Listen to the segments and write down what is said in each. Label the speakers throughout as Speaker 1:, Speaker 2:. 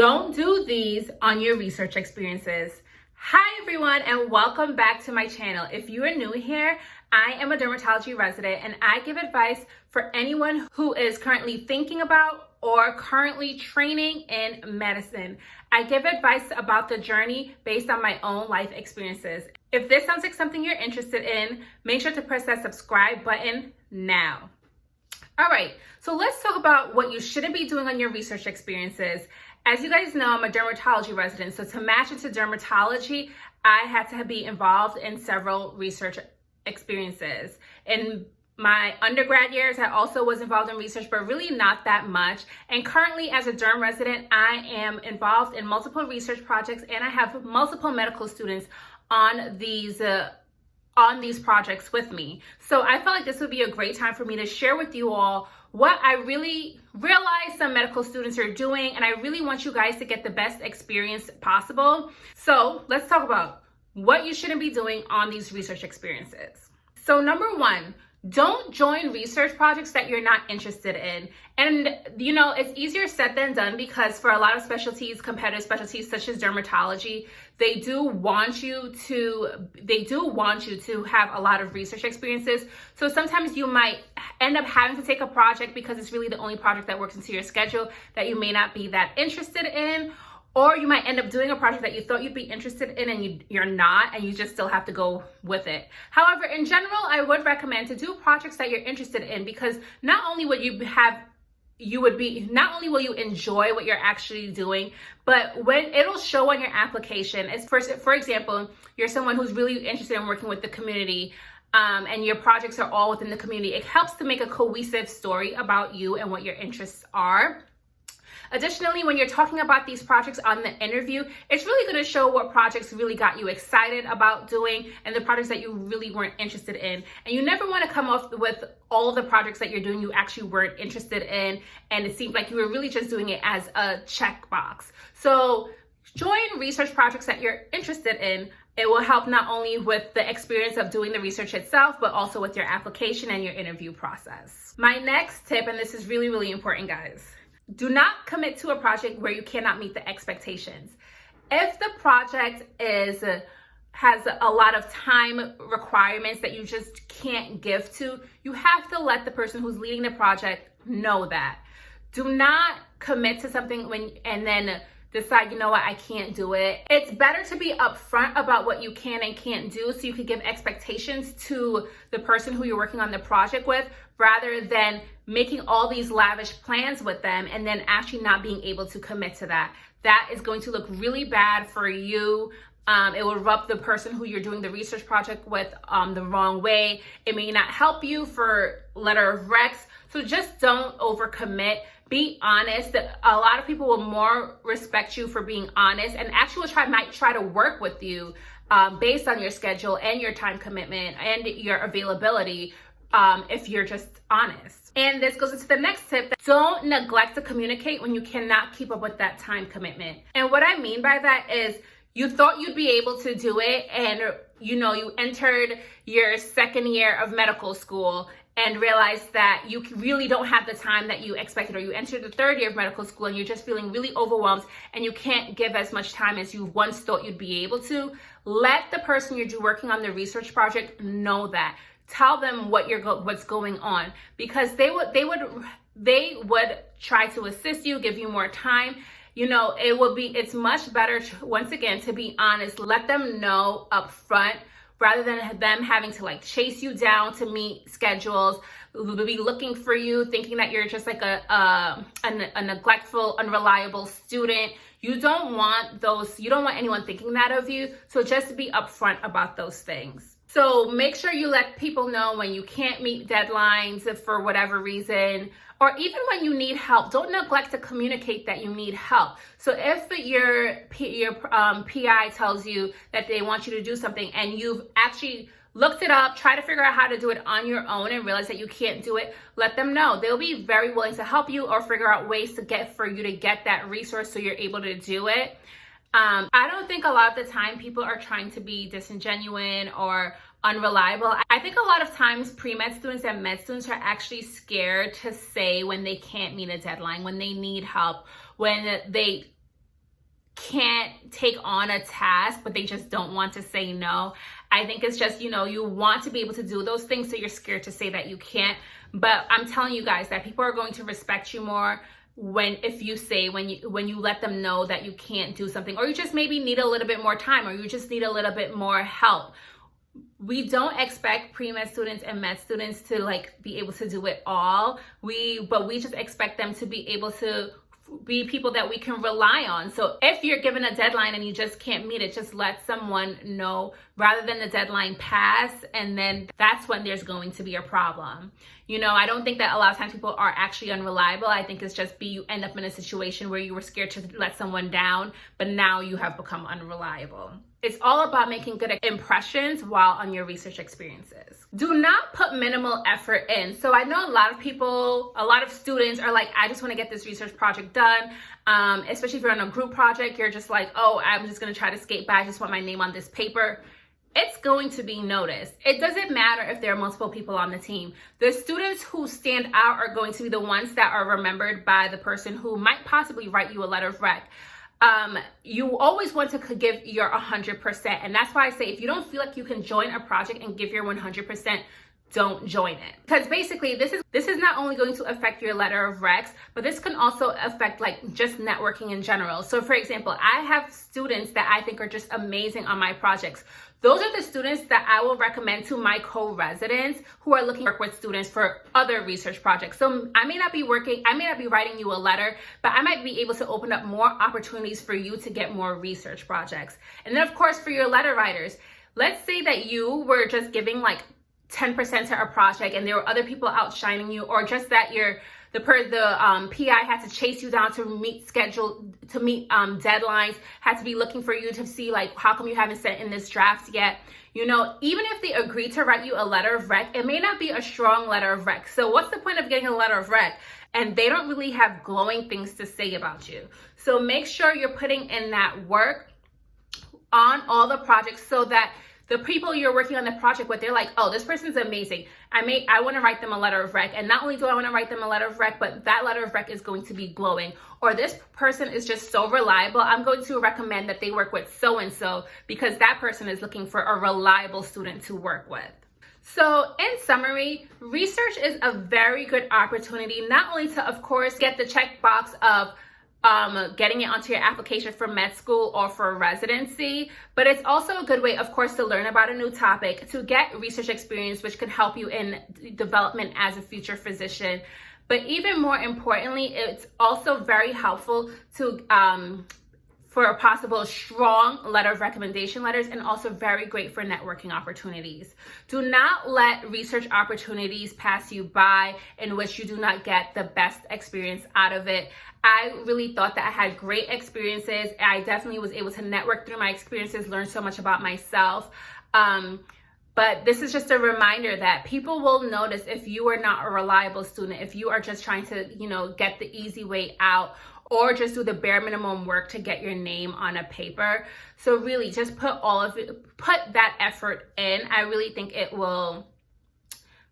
Speaker 1: Don't do these on your research experiences. Hi everyone, and welcome back to my channel. If you are new here, I am a dermatology resident and I give advice for anyone who is currently thinking about or currently training in medicine. I give advice about the journey based on my own life experiences. If this sounds like something you're interested in, make sure to press that subscribe button now. All right, so let's talk about what you shouldn't be doing on your research experiences. As you guys know, I'm a dermatology resident, so to match into dermatology, I had to be involved in several research experiences. In my undergrad years, I also was involved in research, but really not that much. And currently, as a derm resident, I am involved in multiple research projects, and I have multiple medical students on these projects with me. So I felt like this would be a great time for me to share with you all what I really realize some medical students are doing, and I really want you guys to get the best experience possible. So let's talk about what you shouldn't be doing on these research experiences. So number one, don't join research projects that you're not interested in. And you know, it's easier said than done because for a lot of specialties, competitive specialties such as dermatology, they do want you to have a lot of research experiences. So sometimes you might end up having to take a project because it's really the only project that works into your schedule that you may not be that interested in. Or you might end up doing a project that you thought you'd be interested in and you're not, and you just still have to go with it. However, in general, I would recommend to do projects that you're interested in, because not only will you enjoy what you're actually doing, but when it'll show on your application, as for example, you're someone who's really interested in working with the community, and your projects are all within the community, it helps to make a cohesive story about you and what your interests are. Additionally, when you're talking about these projects on the interview, it's really going to show what projects really got you excited about doing and the projects that you really weren't interested in. And you never want to come off with all of the projects that you're doing you actually weren't interested in, and it seemed like you were really just doing it as a checkbox. So join research projects that you're interested in. It will help not only with the experience of doing the research itself, but also with your application and your interview process. My next tip, and this is really, really important, guys. Do not commit to a project where you cannot meet the expectations. If the project has a lot of time requirements that you just can't give to, you have to let the person who's leading the project know that. Do not commit to something and then decide, you know what, I can't do it. It's better to be upfront about what you can and can't do so you can give expectations to the person who you're working on the project with, rather than making all these lavish plans with them and then actually not being able to commit to that. That is going to look really bad for you. It will rub the person who you're doing the research project with the wrong way. It may not help you for letter of recs. So just don't overcommit. Be honest. A lot of people will more respect you for being honest, and actually might try to work with you based on your schedule and your time commitment and your availability if you're just honest. And this goes into the next tip. Don't neglect to communicate when you cannot keep up with that time commitment. And what I mean by that is, you thought you'd be able to do it, and you entered your second year of medical school and realized that you really don't have the time that you expected, or you entered the third year of medical school and you're just feeling really overwhelmed and you can't give as much time as you once thought you'd be able to. Let the person you're working on the research project know that. Tell them what's going on, because they would try to assist you, give you more time. It's much better once again to be honest. Let them know up front, rather than them having to chase you down to meet schedules, be looking for you, thinking that you're just like a neglectful, unreliable student. You don't want anyone thinking that of you. So just be upfront about those things. So make sure you let people know when you can't meet deadlines for whatever reason, or even when you need help. Don't neglect to communicate that you need help. So if your PI tells you that they want you to do something and you've actually looked it up, try to figure out how to do it on your own and realize that you can't do it, let them know. They'll be very willing to help you or figure out ways for you to get that resource so you're able to do it. I don't think a lot of the time people are trying to be disingenuous or unreliable. I think a lot of times pre-med students and med students are actually scared to say when they can't meet a deadline, when they need help, when they can't take on a task, but they just don't want to say no. I think it's just, you want to be able to do those things, so you're scared to say that you can't. But I'm telling you guys that people are going to respect you more when you let them know that you can't do something, or you just maybe need a little bit more time, or you just need a little bit more help. We don't expect pre-med students and med students to like be able to do it all. But we just expect them to be able to be people that we can rely on. So if you're given a deadline and you just can't meet it, just let someone know rather than the deadline pass, and then that's when there's going to be a problem. I don't think that a lot of times people are actually unreliable. I think it's just you end up in a situation where you were scared to let someone down, but now you have become unreliable. It's all about making good impressions while on your research experiences. Do not put minimal effort in. So I know a lot of students are like, I just want to get this research project done. Especially if you're on a group project, you're just like, oh, I'm just going to try to skate by. I just want my name on this paper. It's going to be noticed. It doesn't matter if there are multiple people on the team. The students who stand out are going to be the ones that are remembered by the person who might possibly write you a letter of rec. You always want to give your 100%. And that's why I say, if you don't feel like you can join a project and give your 100%, don't join it. Because basically this is not only going to affect your letter of recs, but this can also affect like just networking in general. So for example, I have students that I think are just amazing on my projects. Those are the students that I will recommend to my co-residents who are looking to work with students for other research projects. So I may not be writing you a letter, but I might be able to open up more opportunities for you to get more research projects. And then of course, for your letter writers, let's say that you were just giving like 10% to a project and there were other people outshining you, or just that the PI had to chase you down to meet deadlines, had to be looking for you to see like, how come you haven't sent in this draft yet? Even if they agree to write you a letter of rec, it may not be a strong letter of rec. So what's the point of getting a letter of rec and they don't really have glowing things to say about you? So make sure you're putting in that work on all the projects so that the people you're working on the project with, they're like, oh, this person's amazing. I want to write them a letter of rec. And not only do I want to write them a letter of rec, but that letter of rec is going to be glowing. Or this person is just so reliable, I'm going to recommend that they work with so-and-so because that person is looking for a reliable student to work with. So in summary, research is a very good opportunity, not only to, of course, get the checkbox of getting it onto your application for med school or for residency, but it's also a good way, of course, to learn about a new topic, to get research experience, which can help you in development as a future physician. But even more importantly, it's also very helpful to for a possible strong letter of recommendation letters, and also very great for networking opportunities. Do not let research opportunities pass you by in which you do not get the best experience out of it. I really thought that I had great experiences. I definitely was able to network through my experiences, learn so much about myself. But this is just a reminder that people will notice if you are not a reliable student, if you are just trying to, get the easy way out, or just do the bare minimum work to get your name on a paper. So really just put that effort in. I really think it'll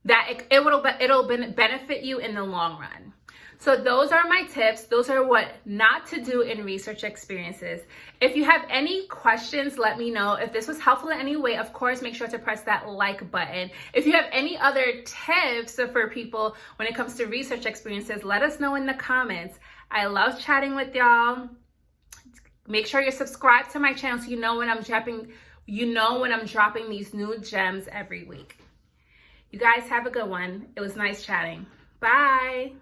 Speaker 1: benefit you in the long run. So those are my tips. Those are what not to do in research experiences. If you have any questions, let me know. If this was helpful in any way, of course, make sure to press that like button. If you have any other tips for people when it comes to research experiences, let us know in the comments. I love chatting with y'all. Make sure you're subscribed to my channel so you know when I'm dropping these new gems every week. You guys have a good one. It was nice chatting. Bye.